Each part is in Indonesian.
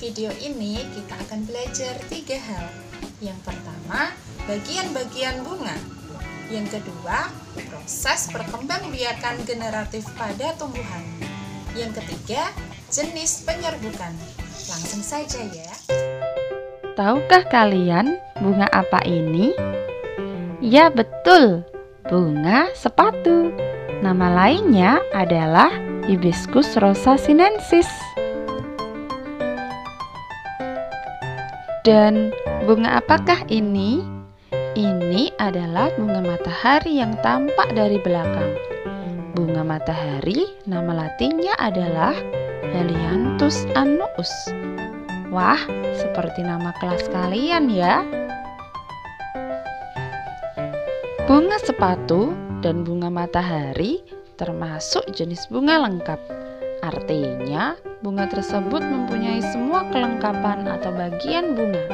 video ini kita akan belajar 3 hal. Yang pertama, bagian-bagian bunga. Yang kedua, proses perkembangbiakan generatif pada tumbuhan. Yang ketiga, jenis penyerbukan. Langsung saja ya. Tahukah kalian bunga apa ini? Ya betul, bunga sepatu. Nama lainnya adalah Hibiscus rosa sinensis. Dan bunga apakah ini? Ini adalah bunga matahari yang tampak dari belakang. Bunga matahari nama latinnya adalah Helianthus annuus. Wah, seperti nama kelas kalian ya. Bunga sepatu dan bunga matahari termasuk jenis bunga lengkap. Artinya, bunga tersebut mempunyai semua kelengkapan atau bagian bunga.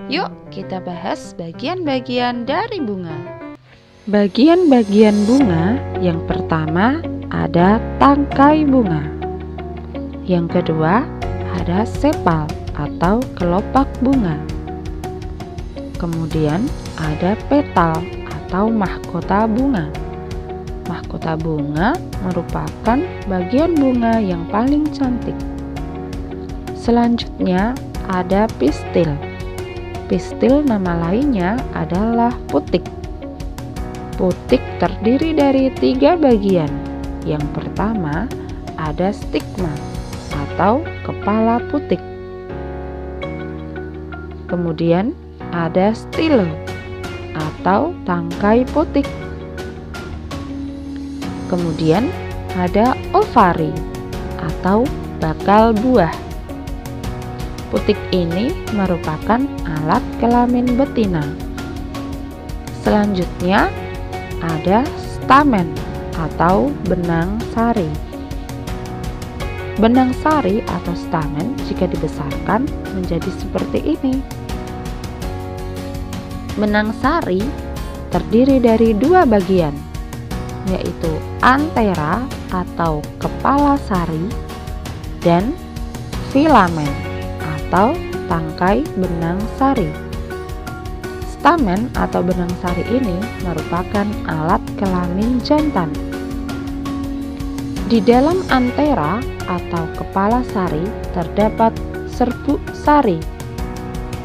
Yuk, kita bahas bagian-bagian dari bunga. Bagian-bagian bunga yang pertama ada tangkai bunga. Yang kedua ada sepal atau kelopak bunga. Kemudian ada petal atau mahkota bunga. Mahkota bunga merupakan bagian bunga yang paling cantik. Selanjutnya ada pistil. Pistil nama lainnya adalah putik. Putik terdiri dari 3 bagian. Yang pertama ada stigma atau kepala putik. Kemudian ada stilo atau tangkai putik. Kemudian ada ovari atau bakal buah. Putik ini merupakan alat kelamin betina. Selanjutnya ada stamen atau benang sari. Benang sari atau stamen jika dibesarkan menjadi seperti ini. Benang sari terdiri dari 2 bagian, yaitu antera atau kepala sari dan filamen atau tangkai benang sari. Stamen atau benang sari ini merupakan alat kelamin jantan. Di dalam antera atau kepala sari terdapat serbuk sari.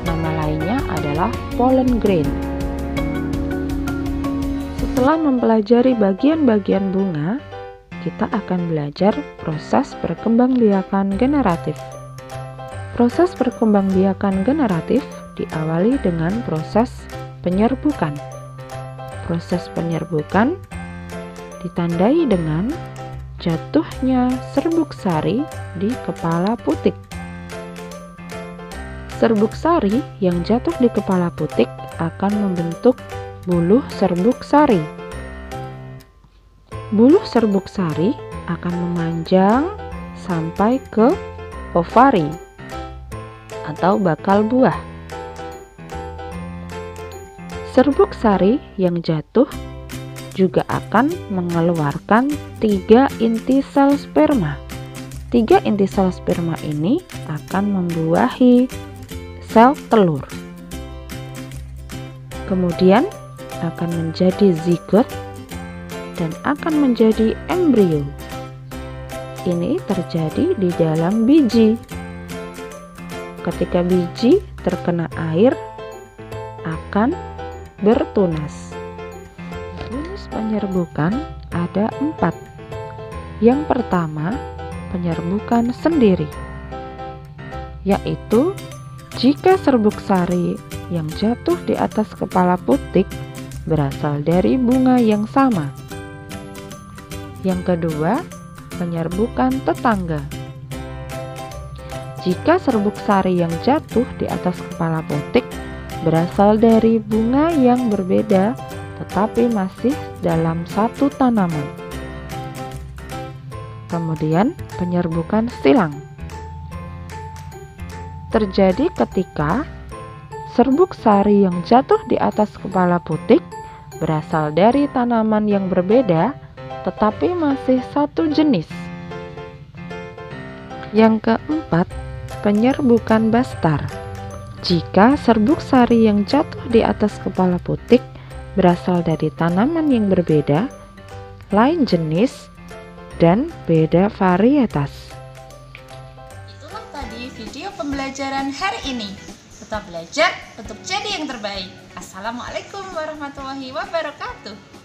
Nama lainnya adalah pollen grain. Setelah mempelajari bagian-bagian bunga, kita akan belajar proses perkembangbiakan generatif. Proses perkembangbiakan generatif diawali dengan proses penyerbukan. Proses penyerbukan ditandai dengan jatuhnya serbuk sari di kepala putik. Serbuk sari yang jatuh di kepala putik akan membentuk buluh serbuk sari. Buluh serbuk sari akan memanjang sampai ke ovari atau bakal buah. Serbuk sari yang jatuh juga akan mengeluarkan 3 inti sel sperma. 3 inti sel sperma ini akan membuahi sel telur. Kemudian akan menjadi zigot dan akan menjadi embrio. Ini terjadi di dalam biji. Ketika biji terkena air akan bertunas. Jenis penyerbukan ada 4. Yang pertama, penyerbukan sendiri, yaitu jika serbuk sari yang jatuh di atas kepala putik berasal dari bunga yang sama. Yang kedua, penyerbukan tetangga. Jika serbuk sari yang jatuh di atas kepala putik berasal dari bunga yang berbeda tetapi masih dalam satu tanaman. Kemudian, penyerbukan silang terjadi ketika serbuk sari yang jatuh di atas kepala putik berasal dari tanaman yang berbeda tetapi masih satu jenis. Yang keempat, penyerbukan bastar. Jika serbuk sari yang jatuh di atas kepala Putik berasal dari tanaman yang berbeda, lain jenis, dan beda varietas. Itulah tadi video pembelajaran hari ini. Tetap belajar untuk jadi yang terbaik. Assalamualaikum warahmatullahi wabarakatuh.